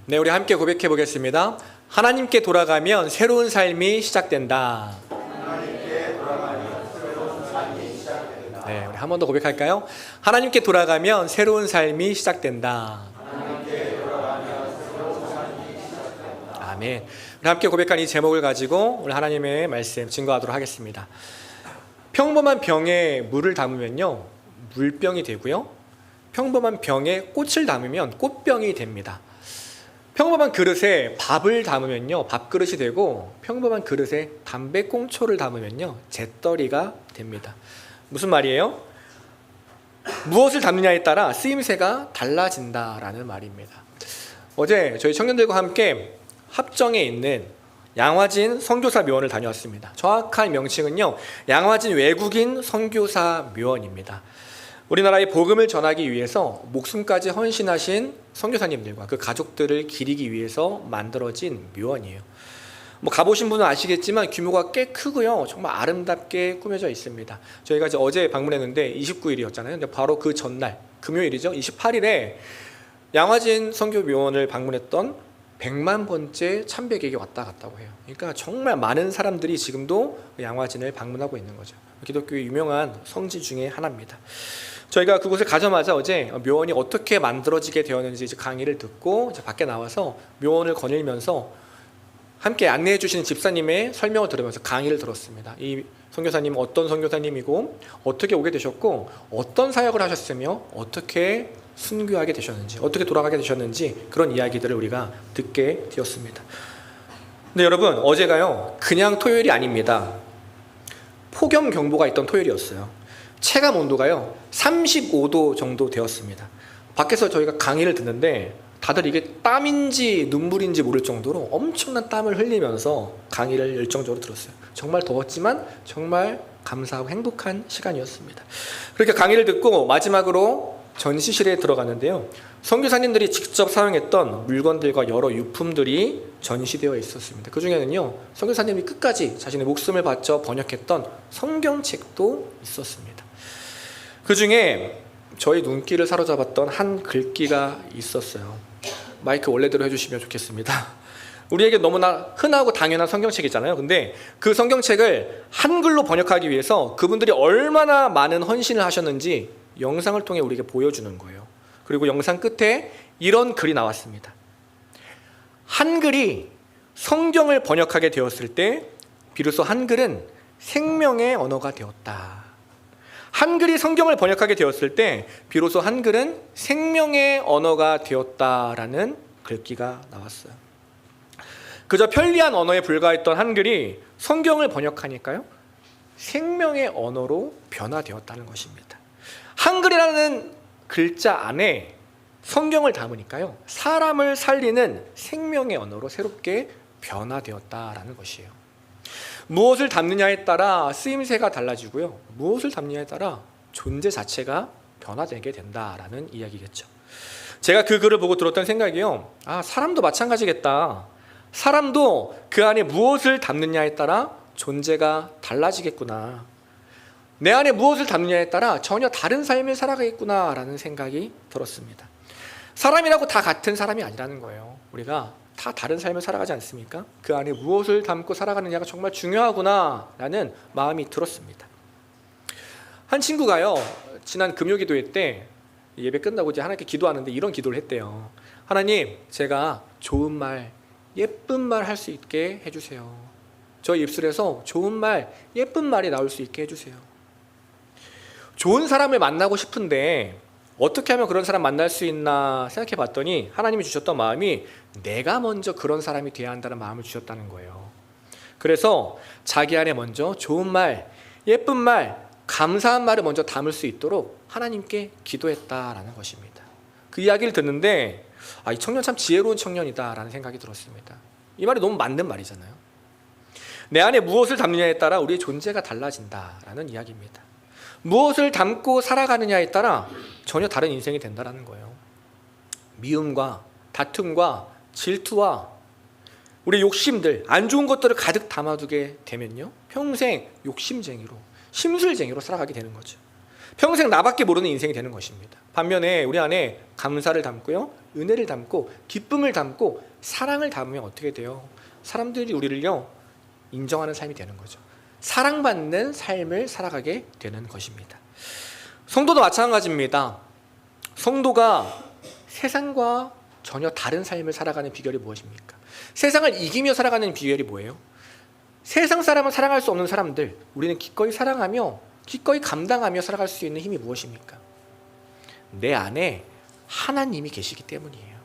네, 우리 함께 고백해 보겠습니다. 하나님께 돌아가면 새로운 삶이 시작된다. 네, 우리 한 번 더 고백할까요? 하나님께 돌아가면 새로운 삶이 시작된다. 아멘. 우리 함께 고백한 이 제목을 가지고 오늘 하나님의 말씀 증거하도록 하겠습니다. 평범한 병에 물을 담으면요, 물병이 되고요. 평범한 병에 꽃을 담으면 꽃병이 됩니다. 평범한 그릇에 밥을 담으면요, 밥그릇이 되고, 평범한 그릇에 담배꽁초를 담으면요, 잿더리가 됩니다. 무슨 말이에요? 무엇을 담느냐에 따라 쓰임새가 달라진다라는 말입니다. 어제 저희 청년들과 함께 합정에 있는 양화진 선교사 묘원을 다녀왔습니다. 정확한 명칭은요, 양화진 외국인 선교사 묘원입니다. 우리나라의 복음을 전하기 위해서 목숨까지 헌신하신 선교사님들과 그 가족들을 기리기 위해서 만들어진 묘원이에요. 가보신 분은 아시겠지만 규모가 꽤 크고요, 정말 아름답게 꾸며져 있습니다. 저희가 이제 어제 방문했는데 29일이었잖아요. 근데 바로 그 전날 금요일이죠, 28일에 양화진 선교 묘원을 방문했던 100만 번째 참배객이 왔다 갔다고 해요. 그러니까 정말 많은 사람들이 지금도 양화진을 방문하고 있는 거죠. 기독교의 유명한 성지 중에 하나입니다. 저희가 그곳에 가자마자 어제 묘원이 어떻게 만들어지게 되었는지 이제 강의를 듣고 이제 밖에 나와서 묘원을 거닐면서 함께 안내해 주시는 집사님의 설명을 들으면서 강의를 들었습니다. 이 선교사님은 어떤 선교사님이고 어떻게 오게 되셨고 어떤 사역을 하셨으며 어떻게 순교하게 되셨는지, 어떻게 돌아가게 되셨는지, 그런 이야기들을 우리가 듣게 되었습니다. 근데 여러분, 어제가요, 그냥 토요일이 아닙니다. 폭염경보가 있던 토요일이었어요. 체감 온도가요 35도 정도 되었습니다. 밖에서 저희가 강의를 듣는데 다들 이게 땀인지 눈물인지 모를 정도로 엄청난 땀을 흘리면서 강의를 열정적으로 들었어요. 정말 더웠지만 정말 감사하고 행복한 시간이었습니다. 그렇게 강의를 듣고 마지막으로 전시실에 들어갔는데요, 선교사님들이 직접 사용했던 물건들과 여러 유품들이 전시되어 있었습니다. 그 중에는요, 선교사님이 끝까지 자신의 목숨을 바쳐 번역했던 성경책도 있었습니다. 그 중에 저희 눈길을 사로잡았던 한 글귀가 있었어요. 마이크 원래대로 해주시면 좋겠습니다. 우리에게 너무나 흔하고 당연한 성경책이잖아요. 근데 그 성경책을 한글로 번역하기 위해서 그분들이 얼마나 많은 헌신을 하셨는지 영상을 통해 우리에게 보여주는 거예요. 그리고 영상 끝에 이런 글이 나왔습니다. 한글이 성경을 번역하게 되었을 때 비로소 한글은 생명의 언어가 되었다. 한글이 성경을 번역하게 되었을 때 비로소 한글은 생명의 언어가 되었다라는 글귀가 나왔어요. 그저 편리한 언어에 불과했던 한글이 성경을 번역하니까요, 생명의 언어로 변화되었다는 것입니다. 한글이라는 글자 안에 성경을 담으니까요, 사람을 살리는 생명의 언어로 새롭게 변화되었다라는 것이에요. 무엇을 담느냐에 따라 쓰임새가 달라지고요, 무엇을 담느냐에 따라 존재 자체가 변화되게 된다라는 이야기겠죠. 제가 그 글을 보고 들었던 생각이요, 사람도 마찬가지겠다. 사람도 그 안에 무엇을 담느냐에 따라 존재가 달라지겠구나. 내 안에 무엇을 담느냐에 따라 전혀 다른 삶을 살아가겠구나 라는 생각이 들었습니다. 사람이라고 다 같은 사람이 아니라는 거예요. 우리가 다 다른 삶을 살아가지 않습니까? 그 안에 무엇을 담고 살아가느냐가 정말 중요하구나 라는 마음이 들었습니다. 한 친구가요, 지난 금요기도회 때 예배 끝나고 이제 하나님께 기도하는데 이런 기도를 했대요. 하나님, 제가 좋은 말, 예쁜 말 할 수 있게 해주세요. 저 입술에서 좋은 말, 예쁜 말이 나올 수 있게 해주세요. 좋은 사람을 만나고 싶은데 어떻게 하면 그런 사람 만날 수 있나 생각해 봤더니 하나님이 주셨던 마음이 내가 먼저 그런 사람이 돼야 한다는 마음을 주셨다는 거예요. 그래서 자기 안에 먼저 좋은 말, 예쁜 말, 감사한 말을 먼저 담을 수 있도록 하나님께 기도했다라는 것입니다. 그 이야기를 듣는데 이 청년 참 지혜로운 청년이다라는 생각이 들었습니다. 이 말이 너무 맞는 말이잖아요. 내 안에 무엇을 담느냐에 따라 우리의 존재가 달라진다라는 이야기입니다. 무엇을 담고 살아가느냐에 따라 전혀 다른 인생이 된다는 거예요. 미움과 다툼과 질투와 우리 욕심들, 안 좋은 것들을 가득 담아두게 되면요, 평생 욕심쟁이로, 심술쟁이로 살아가게 되는 거죠. 평생 나밖에 모르는 인생이 되는 것입니다. 반면에 우리 안에 감사를 담고요, 은혜를 담고 기쁨을 담고 사랑을 담으면 어떻게 돼요? 사람들이 우리를요 인정하는 삶이 되는 거죠. 사랑받는 삶을 살아가게 되는 것입니다. 성도도 마찬가지입니다. 성도가 세상과 전혀 다른 삶을 살아가는 비결이 무엇입니까? 세상을 이기며 살아가는 비결이 뭐예요? 세상 사람은 사랑할 수 없는 사람들, 우리는 기꺼이 사랑하며 기꺼이 감당하며 살아갈 수 있는 힘이 무엇입니까? 내 안에 하나님이 계시기 때문이에요.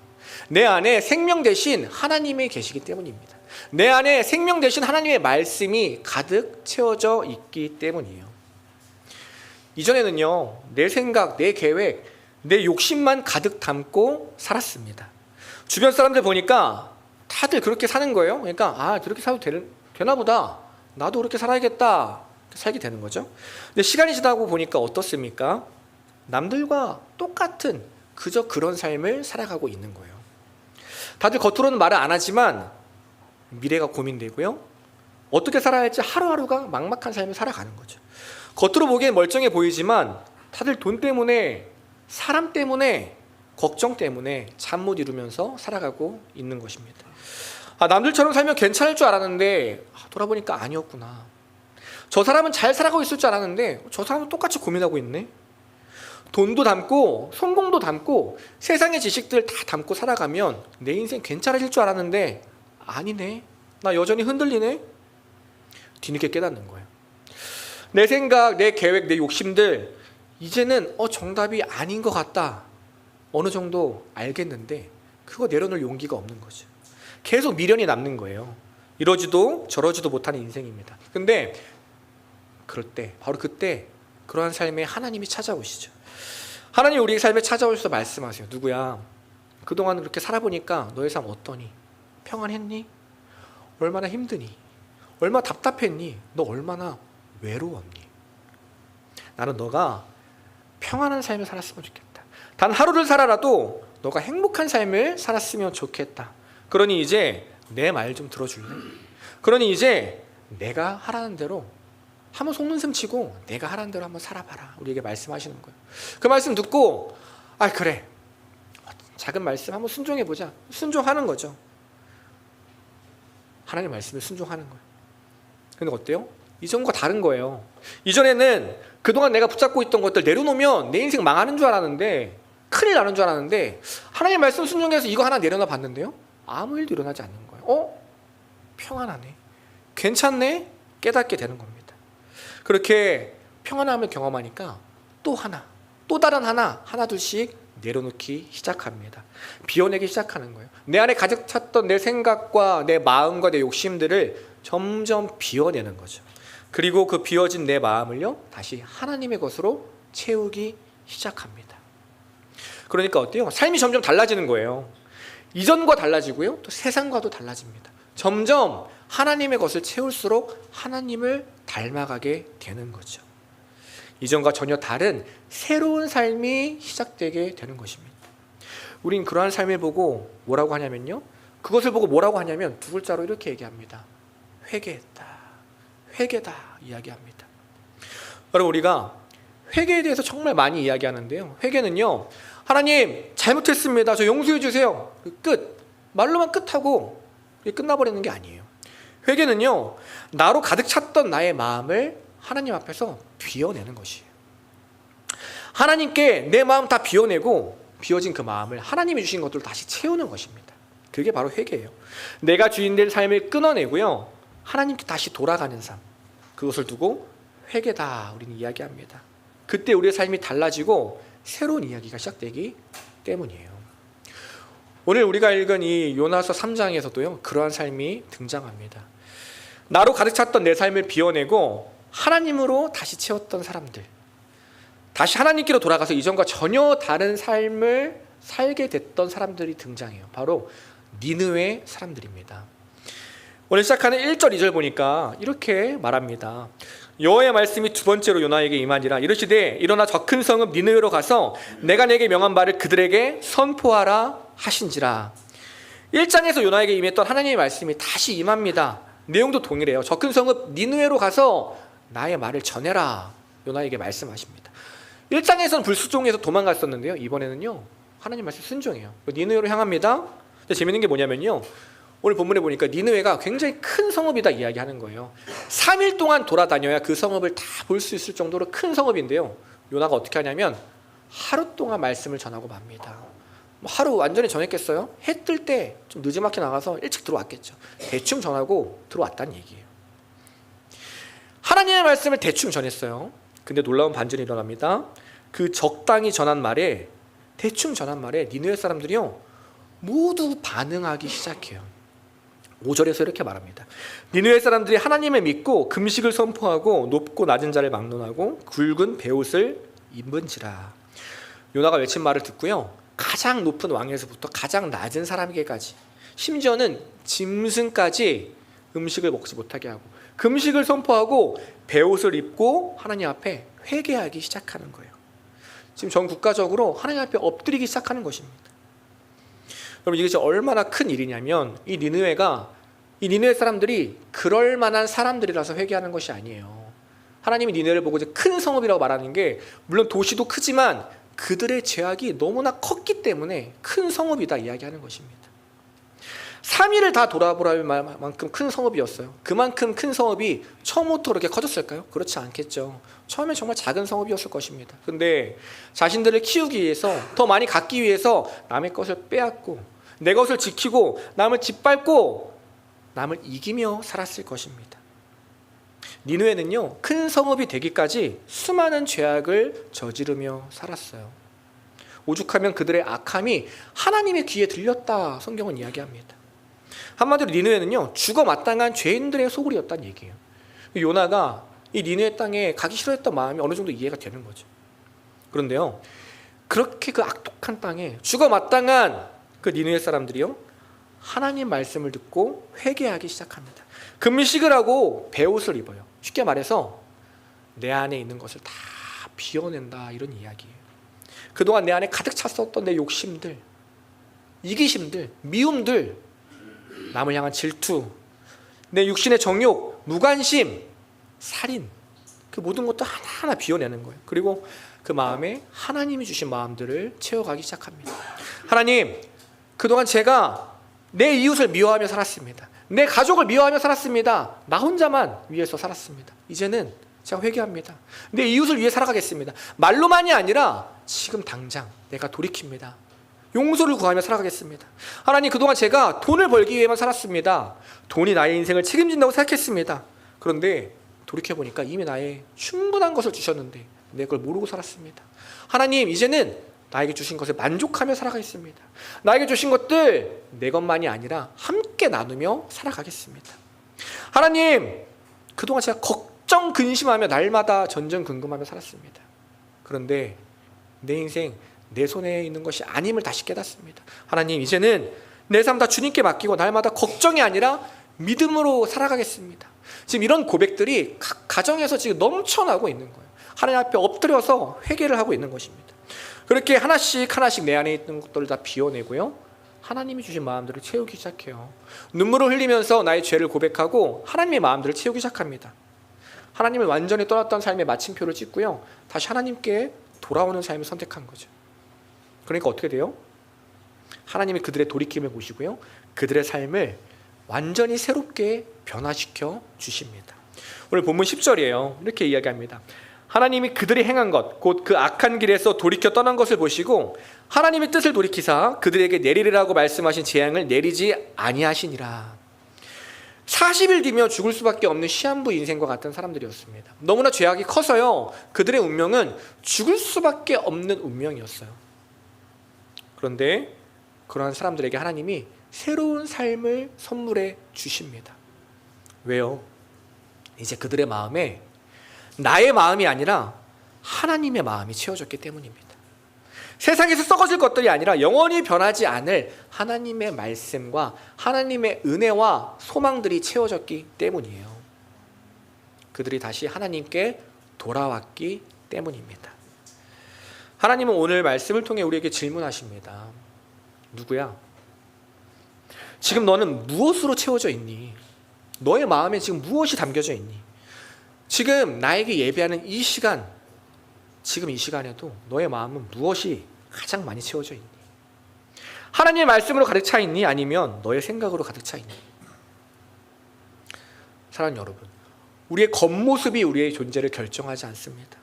내 안에 생명 대신 하나님이 계시기 때문입니다. 내 안에 생명 대신 하나님의 말씀이 가득 채워져 있기 때문이에요. 이전에는요, 내 생각, 내 계획, 내 욕심만 가득 담고 살았습니다. 주변 사람들 보니까 다들 그렇게 사는 거예요. 그러니까 그렇게 살아도 되나 보다, 나도 그렇게 살아야겠다, 살게 되는 거죠. 근데 시간이 지나고 보니까 어떻습니까? 남들과 똑같은 그저 그런 삶을 살아가고 있는 거예요. 다들 겉으로는 말을 안 하지만 미래가 고민되고요, 어떻게 살아야 할지 하루하루가 막막한 삶을 살아가는 거죠. 겉으로 보기엔 멀쩡해 보이지만 다들 돈 때문에, 사람 때문에, 걱정 때문에 잠 못 이루면서 살아가고 있는 것입니다. 남들처럼 살면 괜찮을 줄 알았는데 돌아보니까 아니었구나. 저 사람은 잘 살아가고 있을 줄 알았는데 저 사람은 똑같이 고민하고 있네. 돈도 담고 성공도 담고 세상의 지식들 다 담고 살아가면 내 인생 괜찮아질 줄 알았는데 아니네, 나 여전히 흔들리네. 뒤늦게 깨닫는 거예요. 내 생각, 내 계획, 내 욕심들 이제는 정답이 아닌 것 같다, 어느 정도 알겠는데 그거 내려놓을 용기가 없는 거죠. 계속 미련이 남는 거예요. 이러지도 저러지도 못하는 인생입니다. 근데 그럴 때, 바로 그때 그러한 삶에 하나님이 찾아오시죠. 하나님 우리 삶에 찾아오셔서 말씀하세요. 누구야, 그동안 그렇게 살아보니까 너의 삶 어떠니? 평안했니? 얼마나 힘드니? 얼마나 답답했니? 너 얼마나 외로웠니? 나는 너가 평안한 삶을 살았으면 좋겠다. 단 하루를 살아라도 너가 행복한 삶을 살았으면 좋겠다. 그러니 이제 내 말 좀 들어줄래? 그러니 이제 내가 하라는 대로 한번 속는셈 치고 내가 하라는 대로 한번 살아봐라, 우리에게 말씀하시는 거예요. 그 말씀 듣고 그래, 작은 말씀 한번 순종해보자. 순종하는 거죠. 하나님 말씀에 순종하는 거예요. 근데 어때요? 이전과 다른 거예요. 이전에는 그동안 내가 붙잡고 있던 것들 내려놓으면 내 인생 망하는 줄 알았는데, 큰일 나는 줄 알았는데, 하나님 말씀 순종해서 이거 하나 내려놔 봤는데요, 아무 일도 일어나지 않는 거예요. 평안하네, 괜찮네, 깨닫게 되는 겁니다. 그렇게 평안함을 경험하니까 또 하나, 또 다른 하나 둘씩 내려놓기 시작합니다. 비워내기 시작하는 거예요. 내 안에 가득 찼던 내 생각과 내 마음과 내 욕심들을 점점 비워내는 거죠. 그리고 그 비워진 내 마음을요, 다시 하나님의 것으로 채우기 시작합니다. 그러니까 어때요? 삶이 점점 달라지는 거예요. 이전과 달라지고요, 또 세상과도 달라집니다. 점점 하나님의 것을 채울수록 하나님을 닮아가게 되는 거죠. 이전과 전혀 다른 새로운 삶이 시작되게 되는 것입니다. 우린 그러한 삶을 보고 뭐라고 하냐면요, 그것을 보고 뭐라고 하냐면 두 글자로 이렇게 얘기합니다. 회개했다, 회개다 이야기합니다. 여러분, 우리가 회개에 대해서 정말 많이 이야기하는데요, 회개는요, 하나님 잘못했습니다, 저 용서해 주세요, 끝, 말로만 끝하고 끝나버리는 게 아니에요. 회개는요, 나로 가득 찼던 나의 마음을 하나님 앞에서 비워내는 것이에요. 하나님께 내 마음 다 비워내고 비워진 그 마음을 하나님이 주신 것들을 다시 채우는 것입니다. 그게 바로 회개예요. 내가 주인된 삶을 끊어내고요, 하나님께 다시 돌아가는 삶, 그것을 두고 회개다 우리는 이야기합니다. 그때 우리의 삶이 달라지고 새로운 이야기가 시작되기 때문이에요. 오늘 우리가 읽은 이 요나서 3장에서도요, 그러한 삶이 등장합니다. 나로 가득 찼던 내 삶을 비워내고 하나님으로 다시 채웠던 사람들, 다시 하나님께로 돌아가서 이전과 전혀 다른 삶을 살게 됐던 사람들이 등장해요. 바로 니느웨 사람들입니다. 오늘 시작하는 1절 2절 보니까 이렇게 말합니다. 여호와의 말씀이 두 번째로 요나에게 임하니라. 이르시되 일어나 저 큰 성읍 니느웨로 가서 내가 내게 명한 바를 그들에게 선포하라 하신지라. 1장에서 요나에게 임했던 하나님의 말씀이 다시 임합니다. 내용도 동일해요. 저 큰 성읍 니느웨로 가서 나의 말을 전해라, 요나에게 말씀하십니다. 1장에서는 불수종에서 도망갔었는데요, 이번에는요, 하나님 말씀 순종해요. 니느웨로 향합니다. 근데 재밌는 게 뭐냐면요, 오늘 본문에 보니까 니느웨가 굉장히 큰 성읍이다 이야기하는 거예요. 3일 동안 돌아다녀야 그 성읍을 다 볼 수 있을 정도로 큰 성읍인데요, 요나가 어떻게 하냐면 하루 동안 말씀을 전하고 맙니다. 하루 완전히 전했겠어요? 해 뜰 때 좀 늦지막히 나가서 일찍 들어왔겠죠. 대충 전하고 들어왔다는 얘기예요. 하나님의 말씀을 대충 전했어요. 근데 놀라운 반전이 일어납니다. 그 적당히 전한 말에, 대충 전한 말에 니느웨 사람들이요 모두 반응하기 시작해요. 5절에서 이렇게 말합니다. 니느웨 사람들이 하나님을 믿고 금식을 선포하고 높고 낮은 자를 막론하고 굵은 베옷을 입은지라. 요나가 외친 말을 듣고요, 가장 높은 왕에서부터 가장 낮은 사람에게까지, 심지어는 짐승까지 음식을 먹지 못하게 하고 금식을 선포하고 베옷을 입고 하나님 앞에 회개하기 시작하는 거예요. 지금 전 국가적으로 하나님 앞에 엎드리기 시작하는 것입니다. 여러분, 이게 얼마나 큰 일이냐면 이 니느웨 사람들이 그럴 만한 사람들이라서 회개하는 것이 아니에요. 하나님이 니느웨를 보고 이제 큰 성읍이라고 말하는 게, 물론 도시도 크지만 그들의 죄악이 너무나 컸기 때문에 큰 성읍이다 이야기하는 것입니다. 3일을 다 돌아보라는 만큼 큰 성읍이었어요. 그만큼 큰 성읍이 처음부터 그렇게 커졌을까요? 그렇지 않겠죠. 처음엔 정말 작은 성읍이었을 것입니다. 근데 자신들을 키우기 위해서, 더 많이 갖기 위해서 남의 것을 빼앗고 내 것을 지키고 남을 짓밟고 남을 이기며 살았을 것입니다. 니느웨는요 큰 성읍이 되기까지 수많은 죄악을 저지르며 살았어요. 오죽하면 그들의 악함이 하나님의 귀에 들렸다 성경은 이야기합니다. 한마디로 니느웨는요 죽어 마땅한 죄인들의 소굴이었다는 얘기예요. 요나가 이 니느웨 땅에 가기 싫어했던 마음이 어느 정도 이해가 되는 거죠. 그런데요, 그렇게 그 악독한 땅에 죽어 마땅한 그 니느웨 사람들이요 하나님 말씀을 듣고 회개하기 시작합니다. 금식을 하고 베옷을 입어요. 쉽게 말해서 내 안에 있는 것을 다 비워낸다, 이런 이야기예요. 그동안 내 안에 가득 찼었던 내 욕심들, 이기심들, 미움들, 남을 향한 질투, 내 육신의 정욕, 무관심, 살인, 그 모든 것도 하나하나 비워내는 거예요. 그리고 그 마음에 하나님이 주신 마음들을 채워가기 시작합니다. 하나님, 그동안 제가 내 이웃을 미워하며 살았습니다. 내 가족을 미워하며 살았습니다. 나 혼자만 위해서 살았습니다. 이제는 제가 회개합니다. 내 이웃을 위해 살아가겠습니다. 말로만이 아니라 지금 당장 내가 돌이킵니다. 용서를 구하며 살아가겠습니다. 하나님, 그동안 제가 돈을 벌기 위해만 살았습니다. 돈이 나의 인생을 책임진다고 생각했습니다. 그런데 돌이켜보니까 이미 나의 충분한 것을 주셨는데 내 걸 모르고 살았습니다. 하나님, 이제는 나에게 주신 것에 만족하며 살아가겠습니다. 나에게 주신 것들 내 것만이 아니라 함께 나누며 살아가겠습니다. 하나님, 그동안 제가 걱정 근심하며 날마다 전전긍긍하며 살았습니다. 그런데 내 인생 내 손에 있는 것이 아님을 다시 깨닫습니다. 하나님, 이제는 내 삶 다 주님께 맡기고 날마다 걱정이 아니라 믿음으로 살아가겠습니다. 지금 이런 고백들이 각 가정에서 지금 넘쳐나고 있는 거예요. 하나님 앞에 엎드려서 회개를 하고 있는 것입니다. 그렇게 하나씩 하나씩 내 안에 있는 것들을 다 비워내고요, 하나님이 주신 마음들을 채우기 시작해요. 눈물을 흘리면서 나의 죄를 고백하고 하나님의 마음들을 채우기 시작합니다. 하나님을 완전히 떠났던 삶의 마침표를 찍고요, 다시 하나님께 돌아오는 삶을 선택한 거죠. 그러니까 어떻게 돼요? 하나님이 그들의 돌이킴을 보시고요, 그들의 삶을 완전히 새롭게 변화시켜 주십니다. 오늘 본문 10절이에요. 이렇게 이야기합니다. 하나님이 그들이 행한 것, 곧 그 악한 길에서 돌이켜 떠난 것을 보시고 하나님의 뜻을 돌이키사 그들에게 내리리라고 말씀하신 재앙을 내리지 아니하시니라. 40일 뒤면 죽을 수밖에 없는 시한부 인생과 같은 사람들이었습니다. 너무나 죄악이 커서요, 그들의 운명은 죽을 수밖에 없는 운명이었어요. 그런데 그러한 사람들에게 하나님이 새로운 삶을 선물해 주십니다. 왜요? 이제 그들의 마음에 나의 마음이 아니라 하나님의 마음이 채워졌기 때문입니다. 세상에서 썩어질 것들이 아니라 영원히 변하지 않을 하나님의 말씀과 하나님의 은혜와 소망들이 채워졌기 때문이에요. 그들이 다시 하나님께 돌아왔기 때문입니다. 하나님은 오늘 말씀을 통해 우리에게 질문하십니다. 누구야? 지금 너는 무엇으로 채워져 있니? 너의 마음에 지금 무엇이 담겨져 있니? 지금 나에게 예배하는 이 시간, 지금 이 시간에도 너의 마음은 무엇이 가장 많이 채워져 있니? 하나님의 말씀으로 가득 차 있니? 아니면 너의 생각으로 가득 차 있니? 사랑하는 여러분, 우리의 겉모습이 우리의 존재를 결정하지 않습니다.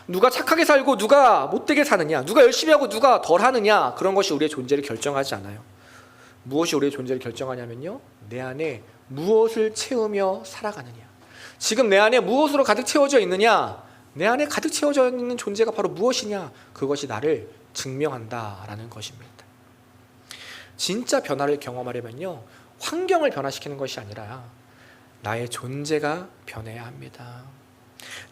누가 착하게 살고 누가 못되게 사느냐, 누가 열심히 하고 누가 덜 하느냐, 그런 것이 우리의 존재를 결정하지 않아요. 무엇이 우리의 존재를 결정하냐면요, 내 안에 무엇을 채우며 살아가느냐. 지금 내 안에 무엇으로 가득 채워져 있느냐, 내 안에 가득 채워져 있는 존재가 바로 무엇이냐, 그것이 나를 증명한다라는 것입니다. 진짜 변화를 경험하려면요, 환경을 변화시키는 것이 아니라 나의 존재가 변해야 합니다.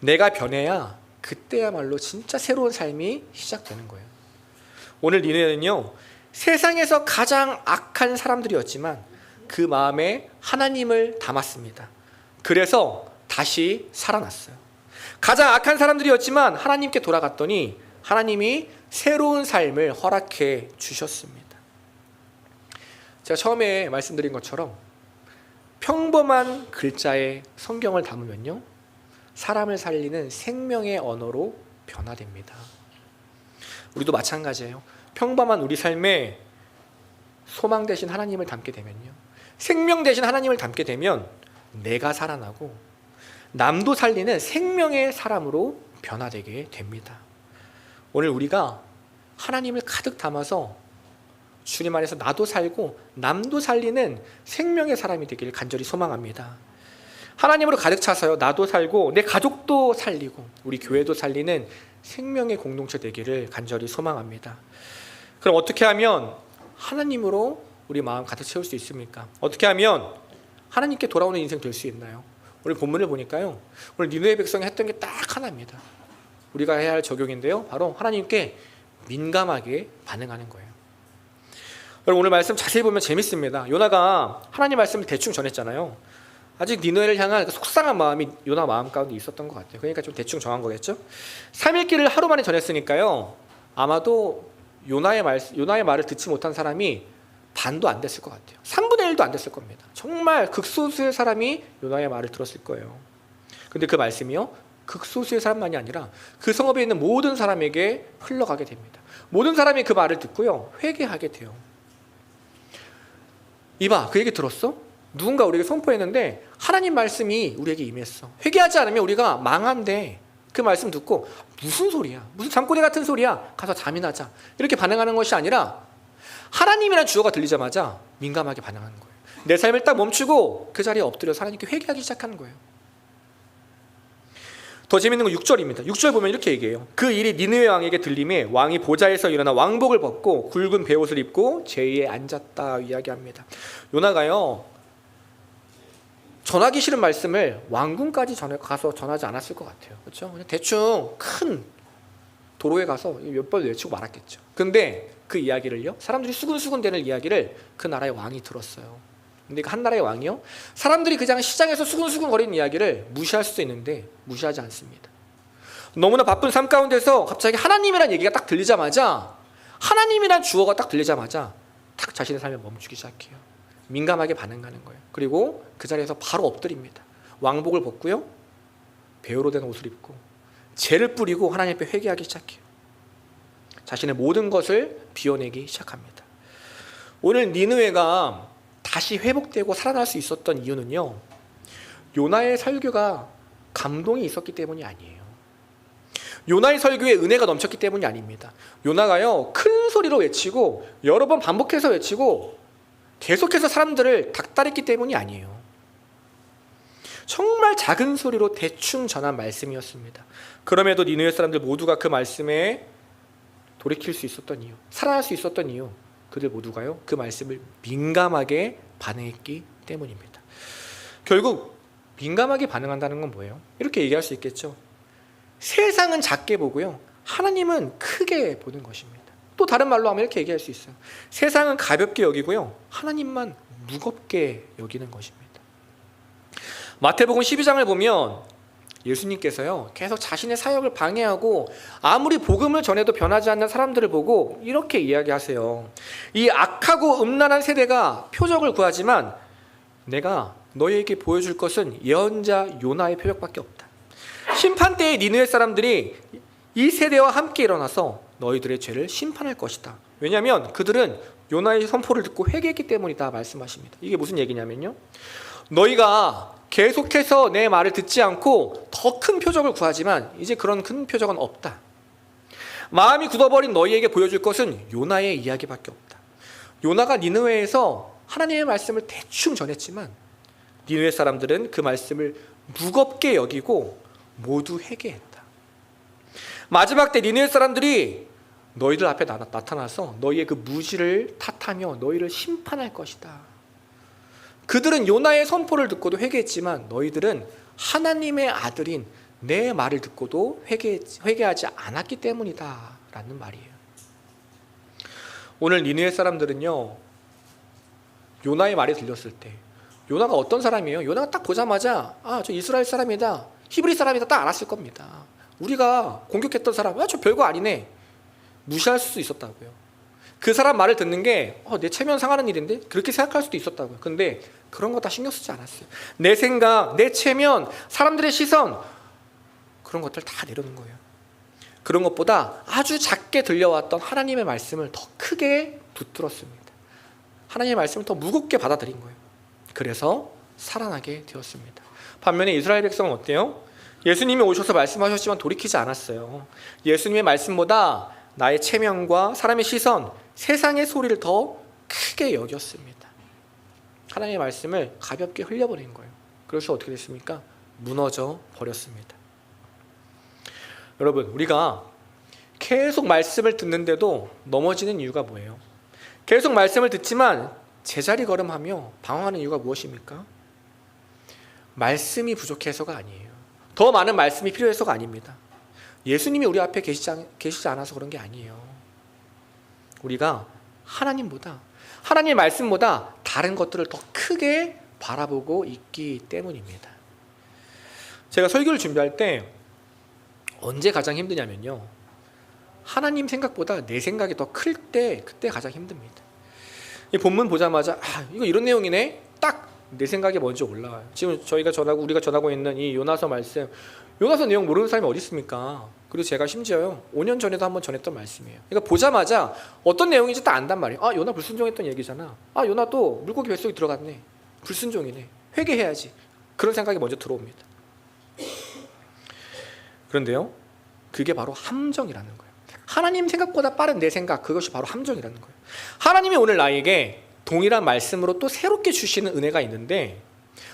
내가 변해야 그때야말로 진짜 새로운 삶이 시작되는 거예요. 오늘 니느웨는요, 세상에서 가장 악한 사람들이었지만 그 마음에 하나님을 담았습니다. 그래서 다시 살아났어요. 가장 악한 사람들이었지만 하나님께 돌아갔더니 하나님이 새로운 삶을 허락해 주셨습니다. 제가 처음에 말씀드린 것처럼 평범한 글자에 성경을 담으면요, 사람을 살리는 생명의 언어로 변화됩니다. 우리도 마찬가지예요. 평범한 우리 삶에 소망 대신 하나님을 담게 되면요, 생명 대신 하나님을 담게 되면 내가 살아나고 남도 살리는 생명의 사람으로 변화되게 됩니다. 오늘 우리가 하나님을 가득 담아서 주님 안에서 나도 살고 남도 살리는 생명의 사람이 되기를 간절히 소망합니다. 하나님으로 가득 차서요, 나도 살고 내 가족도 살리고 우리 교회도 살리는 생명의 공동체 되기를 간절히 소망합니다. 그럼 어떻게 하면 하나님으로 우리 마음 가득 채울 수 있습니까? 어떻게 하면 하나님께 돌아오는 인생 될 수 있나요? 오늘 본문을 보니까요, 오늘 니느웨 백성이 했던 게 딱 하나입니다. 우리가 해야 할 적용인데요, 바로 하나님께 민감하게 반응하는 거예요. 여러분, 오늘 말씀 자세히 보면 재밌습니다. 요나가 하나님 말씀을 대충 전했잖아요. 아직 니느웨를 향한 속상한 마음이 요나 마음 가운데 있었던 것 같아요. 그러니까 좀 대충 정한 거겠죠. 3일길을 하루 만에 전했으니까요, 아마도 요나의 말을 듣지 못한 사람이 반도 안 됐을 것 같아요. 3분의 1도 안 됐을 겁니다. 정말 극소수의 사람이 요나의 말을 들었을 거예요. 근데 그 말씀이요, 극소수의 사람만이 아니라 그 성읍에 있는 모든 사람에게 흘러가게 됩니다. 모든 사람이 그 말을 듣고요, 회개하게 돼요. 이봐, 그 얘기 들었어? 누군가 우리에게 선포했는데 하나님 말씀이 우리에게 임했어. 회개하지 않으면 우리가 망한대. 그 말씀 듣고 무슨 소리야, 무슨 잠꼬대 같은 소리야, 가서 잠이나 자, 이렇게 반응하는 것이 아니라 하나님이라는 주어가 들리자마자 민감하게 반응하는 거예요. 내 삶을 딱 멈추고 그 자리에 엎드려서 하나님께 회개하기 시작하는 거예요. 더 재밌는 건 6절입니다. 6절 보면 이렇게 얘기해요. 그 일이 니느웨 왕에게 들림에 왕이 보좌에서 일어나 왕복을 벗고 굵은 베옷을 입고 제위에 앉았다 이야기합니다. 요나가요, 전하기 싫은 말씀을 왕궁까지 가서 전하지 않았을 것 같아요. 그렇죠? 그냥 대충 큰 도로에 가서 몇 번 외치고 말았겠죠. 근데 그 이야기를요, 사람들이 수군수군 대는 이야기를 그 나라의 왕이 들었어요. 근데 그 한 나라의 왕이요, 사람들이 그냥 시장에서 수군수군 거리는 이야기를 무시할 수도 있는데 무시하지 않습니다. 너무나 바쁜 삶 가운데서 갑자기 하나님이란 얘기가 딱 들리자마자, 하나님이란 주어가 딱 들리자마자 딱 자신의 삶을 멈추기 시작해요. 민감하게 반응하는 거예요. 그리고 그 자리에서 바로 엎드립니다. 왕복을 벗고요, 베어로 된 옷을 입고 죄를 뿌리고 하나님 앞에 회개하기 시작해요. 자신의 모든 것을 비워내기 시작합니다. 오늘 니느웨가 다시 회복되고 살아날 수 있었던 이유는요, 요나의 설교가 감동이 있었기 때문이 아니에요. 요나의 설교에 은혜가 넘쳤기 때문이 아닙니다. 요나가요, 큰 소리로 외치고 여러 번 반복해서 외치고 계속해서 사람들을 닥달했기 때문이 아니에요. 정말 작은 소리로 대충 전한 말씀이었습니다. 그럼에도 니느웨 사람들 모두가 그 말씀에 돌이킬 수 있었던 이유, 살아날 수 있었던 이유, 그들 모두가요, 그 말씀을 민감하게 반응했기 때문입니다. 결국 민감하게 반응한다는 건 뭐예요? 이렇게 얘기할 수 있겠죠. 세상은 작게 보고요, 하나님은 크게 보는 것입니다. 또 다른 말로 하면 이렇게 얘기할 수 있어요. 세상은 가볍게 여기고요, 하나님만 무겁게 여기는 것입니다. 마태복음 12장을 보면 예수님께서요, 계속 자신의 사역을 방해하고 아무리 복음을 전해도 변하지 않는 사람들을 보고 이렇게 이야기하세요. 이 악하고 음란한 세대가 표적을 구하지만 내가 너희에게 보여줄 것은 예언자 요나의 표적밖에 없다. 심판 때에 니느웨 사람들이 이 세대와 함께 일어나서 너희들의 죄를 심판할 것이다. 왜냐하면 그들은 요나의 선포를 듣고 회개했기 때문이다 말씀하십니다. 이게 무슨 얘기냐면요, 너희가 계속해서 내 말을 듣지 않고 더 큰 표적을 구하지만 이제 그런 큰 표적은 없다. 마음이 굳어버린 너희에게 보여줄 것은 요나의 이야기밖에 없다. 요나가 니느웨에서 하나님의 말씀을 대충 전했지만 니느웨 사람들은 그 말씀을 무겁게 여기고 모두 회개했다. 마지막 때 니느웨 사람들이 너희들 앞에 나타나서 너희의 그 무지를 탓하며 너희를 심판할 것이다. 그들은 요나의 선포를 듣고도 회개했지만 너희들은 하나님의 아들인 내 말을 듣고도 회개하지 않았기 때문이다 라는 말이에요. 오늘 니느웨 사람들은요, 요나의 말이 들렸을 때 요나가 어떤 사람이에요? 요나가 딱 보자마자 저 이스라엘 사람이다, 히브리 사람이다 딱 알았을 겁니다. 우리가 공격했던 사람, 저 별거 아니네, 무시할 수 있었다고요. 그 사람 말을 듣는 게 내 체면 상하는 일인데 그렇게 생각할 수도 있었다고요. 근데 그런 거 다 신경 쓰지 않았어요. 내 생각, 내 체면, 사람들의 시선, 그런 것들 다 내려놓은 거예요. 그런 것보다 아주 작게 들려왔던 하나님의 말씀을 더 크게 붙들었습니다. 하나님의 말씀을 더 무겁게 받아들인 거예요. 그래서 살아나게 되었습니다. 반면에 이스라엘 백성은 어때요? 예수님이 오셔서 말씀하셨지만 돌이키지 않았어요. 예수님의 말씀보다 나의 체면과 사람의 시선, 세상의 소리를 더 크게 여겼습니다. 하나님의 말씀을 가볍게 흘려버린 거예요. 그래서 어떻게 됐습니까? 무너져 버렸습니다. 여러분, 우리가 계속 말씀을 듣는데도 넘어지는 이유가 뭐예요? 계속 말씀을 듣지만 제자리 걸음하며 방황하는 이유가 무엇입니까? 말씀이 부족해서가 아니에요. 더 많은 말씀이 필요해서가 아닙니다. 예수님이 우리 앞에 계시지 않아서 그런 게 아니에요. 우리가 하나님의 말씀보다 다른 것들을 더 크게 바라보고 있기 때문입니다. 제가 설교를 준비할 때 언제 가장 힘드냐면요, 하나님 생각보다 내 생각이 더 클 때, 그때 가장 힘듭니다. 이 본문 보자마자 이거 이런 내용이네, 딱 내 생각이 먼저 올라와요. 지금 우리가 전하고 있는 이 요나서 말씀, 요나서 내용 모르는 사람이 어디 있습니까? 그리고 제가 심지어요 5년 전에도 한번 전했던 말씀이에요. 그러니까 보자마자 어떤 내용인지 딱 안단 말이에요. 요나 불순종했던 얘기잖아. 요나 또 물고기 뱃속에 들어갔네, 불순종이네, 회개해야지. 그런 생각이 먼저 들어옵니다. 그런데요, 그게 바로 함정이라는 거예요. 하나님 생각보다 빠른 내 생각, 그것이 바로 함정이라는 거예요. 하나님이 오늘 나에게 동일한 말씀으로 또 새롭게 주시는 은혜가 있는데,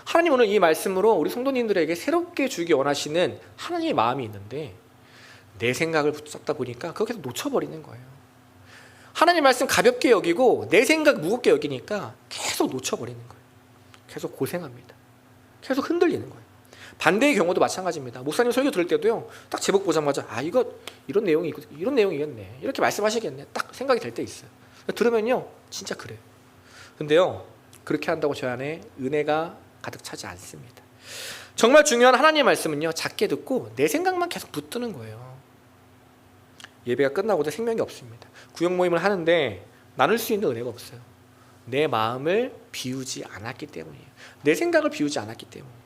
하나님 오늘 이 말씀으로 우리 성도님들에게 새롭게 주기 원하시는 하나님의 마음이 있는데, 내 생각을 붙잡다 보니까 그거 계속 놓쳐버리는 거예요. 하나님 말씀 가볍게 여기고 내 생각 무겁게 여기니까 계속 놓쳐버리는 거예요. 계속 고생합니다. 계속 흔들리는 거예요. 반대의 경우도 마찬가지입니다. 목사님 설교 들을 때도요, 딱 제목 보자마자 이런 내용이겠네, 이렇게 말씀하시겠네, 딱 생각이 될 때 있어요. 들으면요 진짜 그래요. 근데요, 그렇게 한다고 저 안에 은혜가 가득 차지 않습니다. 정말 중요한 하나님의 말씀은요, 작게 듣고 내 생각만 계속 붙드는 거예요. 예배가 끝나고도 생명이 없습니다. 구역 모임을 하는데 나눌 수 있는 은혜가 없어요. 내 마음을 비우지 않았기 때문이에요. 내 생각을 비우지 않았기 때문이에요.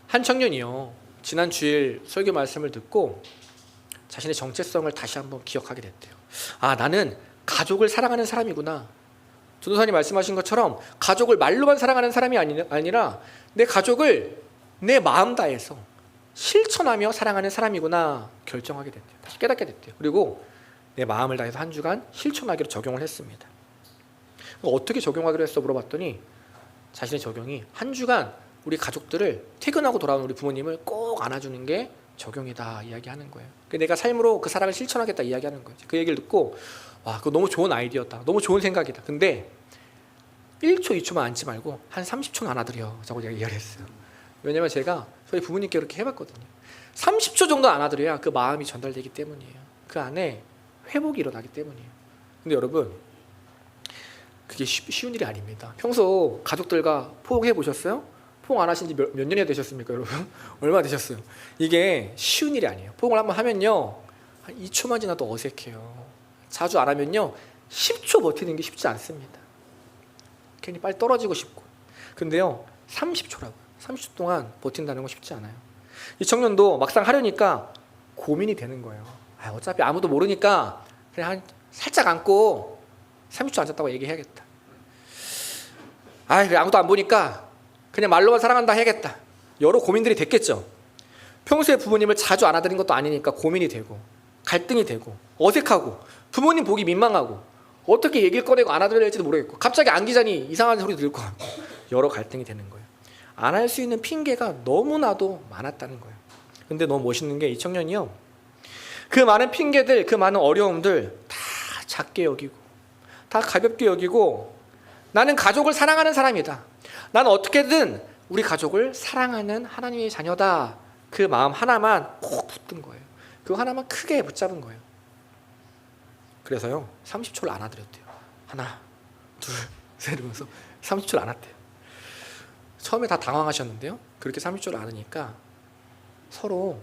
한 청년이요, 지난 주일 설교 말씀을 듣고 자신의 정체성을 다시 한번 기억하게 됐대요. 나는 가족을 사랑하는 사람이구나. 전도사님 말씀하신 것처럼 가족을 말로만 사랑하는 사람이 아니라 내 가족을 내 마음 다해서 실천하며 사랑하는 사람이구나 결정하게 됐대요. 다시 깨닫게 됐대요. 그리고 내 마음을 다해서 한 주간 실천하기로 적용을 했습니다. 어떻게 적용하기로 했어 물어봤더니 자신의 적용이 한 주간 우리 가족들을 퇴근하고 돌아오는 우리 부모님을 꼭 안아주는 게 적용이다 이야기하는 거예요. 내가 삶으로 그 사랑을 실천하겠다 이야기하는 거예요. 그 얘기를 듣고 그거 너무 좋은 아이디어다, 너무 좋은 생각이다. 근데 1초 2초만 앉지 말고 한 30초는 안아드려 라고 제가 이야기를 했어요. 왜냐면 제가 저희 부모님께 그렇게 해봤거든요. 30초 정도 안아드려야 그 마음이 전달되기 때문이에요. 그 안에 회복이 일어나기 때문이에요. 근데 여러분, 그게 쉬운 일이 아닙니다. 평소 가족들과 포옹해 보셨어요? 포옹 안 하신 지 몇 년이 되셨습니까, 여러분? 얼마나 되셨어요? 이게 쉬운 일이 아니에요. 포옹을 한번 하면요, 한 2초만 지나도 어색해요. 자주 안 하면요 10초 버티는 게 쉽지 않습니다. 괜히 빨리 떨어지고 싶고. 근데요 30초라고요. 30초 동안 버틴다는 건 쉽지 않아요. 이 청년도 막상 하려니까 고민이 되는 거예요. 어차피 아무도 모르니까 그냥 살짝 안고 30초 앉았다고 얘기해야겠다. 그래, 아무도 안 보니까 그냥 말로만 사랑한다 해야겠다. 여러 고민들이 됐겠죠. 평소에 부모님을 자주 안아드린 것도 아니니까 고민이 되고 갈등이 되고 어색하고 부모님 보기 민망하고 어떻게 얘기를 꺼내고 안아드려야 할지도 모르겠고 갑자기 안기자니 이상한 소리 들을 것 같고 여러 갈등이 되는 거예요. 안 할 수 있는 핑계가 너무나도 많았다는 거예요. 근데 너무 멋있는 게 이 청년이요, 그 많은 핑계들, 그 많은 어려움들 다 작게 여기고 다 가볍게 여기고 나는 가족을 사랑하는 사람이다. 나는 어떻게든 우리 가족을 사랑하는 하나님의 자녀다. 그 마음 하나만 꼭 붙든 거예요. 그거 하나만 크게 붙잡은 거예요. 그래서요 30초를 안아드렸대요. 하나, 둘, 셋 이러면서 30초를 안았대요. 처음에 다 당황하셨는데요, 그렇게 30초를 안으니까 서로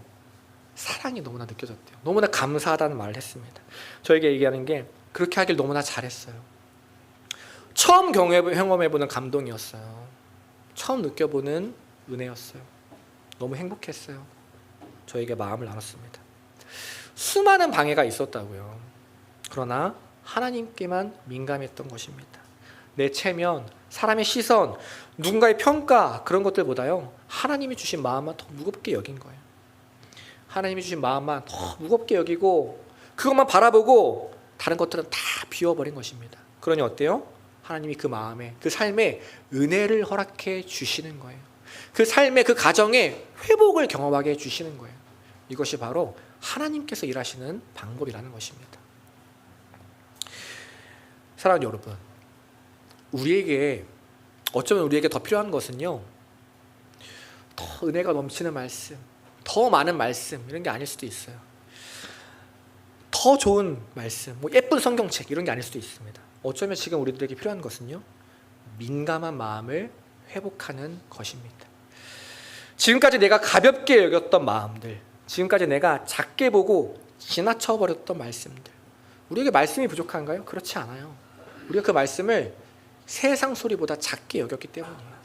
사랑이 너무나 느껴졌대요. 너무나 감사하다는 말을 했습니다. 저에게 얘기하는 게 그렇게 하길 너무나 잘했어요. 처음 경험해보는 감동이었어요. 처음 느껴보는 은혜였어요. 너무 행복했어요. 저에게 마음을 나눴습니다. 수많은 방해가 있었다고요. 그러나 하나님께만 민감했던 것입니다. 내 체면, 사람의 시선, 누군가의 평가, 그런 것들보다요 하나님이 주신 마음만 더 무겁게 여긴 거예요. 하나님이 주신 마음만 더 무겁게 여기고 그것만 바라보고 다른 것들은 다 비워버린 것입니다. 그러니 어때요? 하나님이 그 마음에, 그 삶에 은혜를 허락해 주시는 거예요. 그 삶에, 그 가정에 회복을 경험하게 해 주시는 거예요. 이것이 바로 하나님께서 일하시는 방법이라는 것입니다. 사랑하는 여러분, 어쩌면 우리에게 더 필요한 것은요, 더 은혜가 넘치는 말씀, 더 많은 말씀 이런 게 아닐 수도 있어요. 더 좋은 말씀, 예쁜 성경책 이런 게 아닐 수도 있습니다. 어쩌면 지금 우리들에게 필요한 것은요, 민감한 마음을 회복하는 것입니다. 지금까지 내가 가볍게 여겼던 마음들, 지금까지 내가 작게 보고 지나쳐버렸던 말씀들, 우리에게 말씀이 부족한가요? 그렇지 않아요. 우리가 그 말씀을 세상 소리보다 작게 여겼기 때문이에요.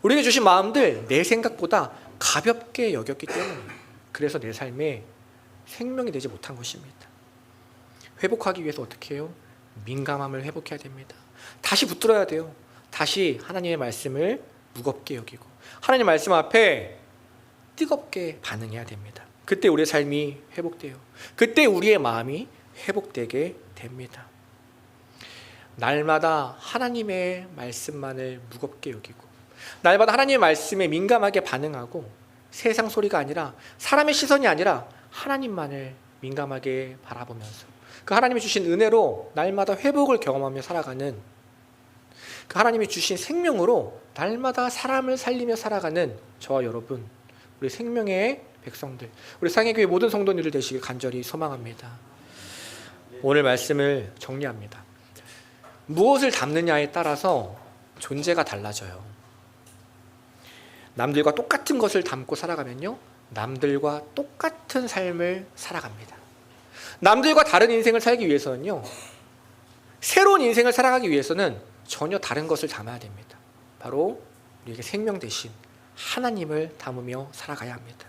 우리에게 주신 마음들 내 생각보다 가볍게 여겼기 때문이에요. 그래서 내 삶에 생명이 되지 못한 것입니다. 회복하기 위해서 어떻게 해요? 민감함을 회복해야 됩니다. 다시 붙들어야 돼요. 다시 하나님의 말씀을 무겁게 여기고 하나님 말씀 앞에 뜨겁게 반응해야 됩니다. 그때 우리의 삶이 회복돼요. 그때 우리의 마음이 회복되게 됩니다. 날마다 하나님의 말씀만을 무겁게 여기고 날마다 하나님의 말씀에 민감하게 반응하고 세상 소리가 아니라 사람의 시선이 아니라 하나님만을 민감하게 바라보면서 그 하나님이 주신 은혜로 날마다 회복을 경험하며 살아가는, 그 하나님이 주신 생명으로 날마다 사람을 살리며 살아가는 저와 여러분, 우리 생명의 백성들, 우리 상해교회 모든 성도님들 되시길 간절히 소망합니다. 오늘 말씀을 정리합니다. 무엇을 담느냐에 따라서 존재가 달라져요. 남들과 똑같은 것을 담고 살아가면요, 남들과 똑같은 삶을 살아갑니다. 남들과 다른 인생을 살기 위해서는요, 새로운 인생을 살아가기 위해서는 전혀 다른 것을 담아야 됩니다. 바로 우리에게 생명 대신 하나님을 담으며 살아가야 합니다.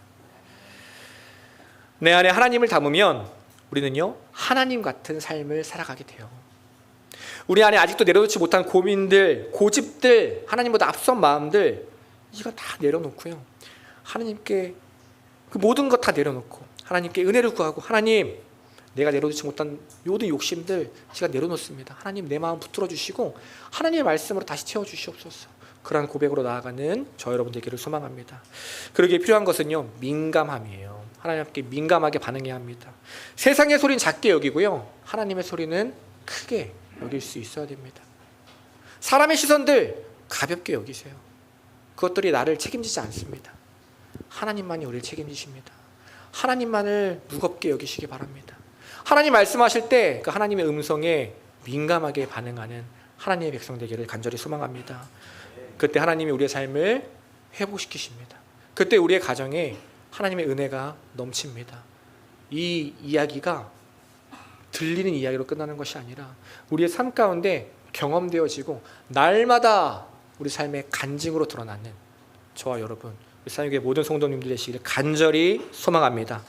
내 안에 하나님을 담으면 우리는요, 하나님 같은 삶을 살아가게 돼요. 우리 안에 아직도 내려놓지 못한 고민들, 고집들, 하나님보다 앞선 마음들, 이거 다 내려놓고요, 하나님께 그 모든 것 다 내려놓고 하나님께 은혜를 구하고, 하나님, 내가 내려놓지 못한 모든 욕심들 제가 내려놓습니다. 하나님, 내 마음 붙들어 주시고 하나님의 말씀으로 다시 채워주시옵소서. 그러한 고백으로 나아가는 저 여러분 되기를 소망합니다. 그러기에 필요한 것은요, 민감함이에요. 하나님께 민감하게 반응해야 합니다. 세상의 소리는 작게 여기고요, 하나님의 소리는 크게 여길 수 있어야 됩니다. 사람의 시선들 가볍게 여기세요. 그것들이 나를 책임지지 않습니다. 하나님만이 우리를 책임지십니다. 하나님만을 무겁게 여기시기 바랍니다. 하나님 말씀하실 때 그 하나님의 음성에 민감하게 반응하는 하나님의 백성 되기를 간절히 소망합니다. 그때 하나님이 우리의 삶을 회복시키십니다. 그때 우리의 가정에 하나님의 은혜가 넘칩니다. 이 이야기가 들리는 이야기로 끝나는 것이 아니라 우리의 삶 가운데 경험되어지고 날마다 우리 삶의 간증으로 드러나는 저와 여러분, 우리 사역의 모든 성도님들 되시기를 간절히 소망합니다.